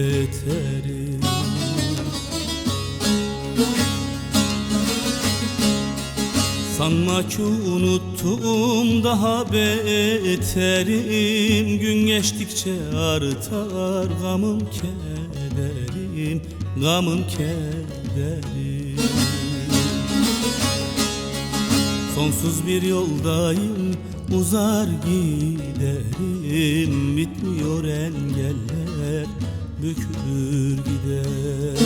beterim. Sanma ki unuttum, daha beterim. Gün geçtikçe artar gamım kederim, gamım kederim. Sonsuz bir yoldayım, uzar giderim. Bitmiyor engeller, bükülür gider.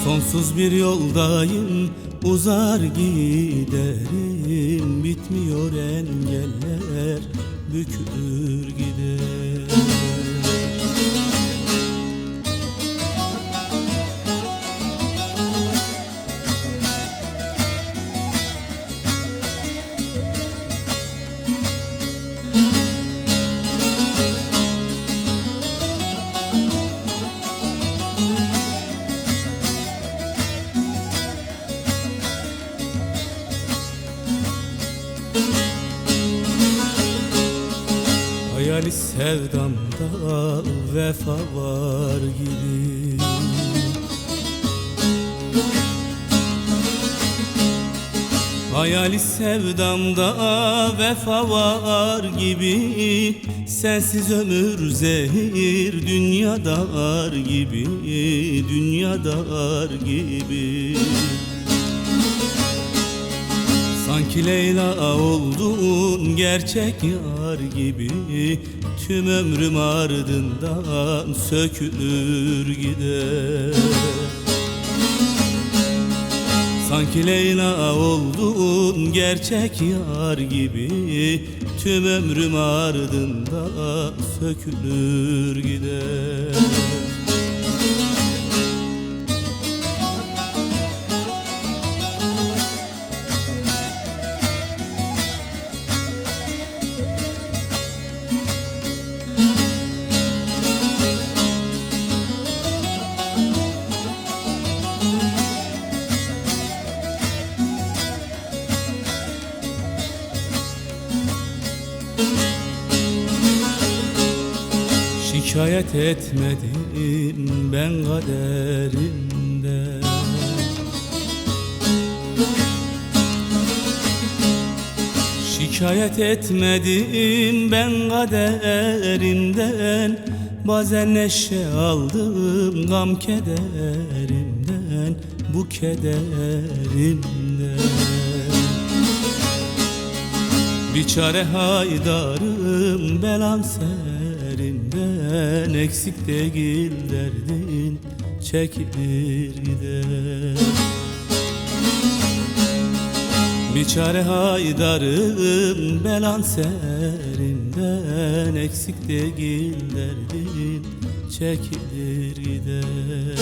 Sonsuz bir yoldayım, uzar giderim. Bitmiyor engeller, bükülür gider. Hayali sevdamda vefa var gibi. Hayali sevdamda vefa var gibi. Sensiz ömür zehir, dünya dar gibi, dünya dar gibi. Sanki Leyla oldun gerçek yar gibi. Tüm ömrüm ardından sökülür gider. Sanki Leyla oldun gerçek yar gibi. Tüm ömrüm ardından sökülür gider. Şikayet etmedim ben kaderimden. Şikayet etmedim ben kaderimden. Bazen neşe aldım gam kederimden, bu kederimden. Bir çare haydarım belam serinden. Eksik değil derdin, çekilir gider. Bir çare haydarım belan serinden. Eksik değil derdin, çekilir gider.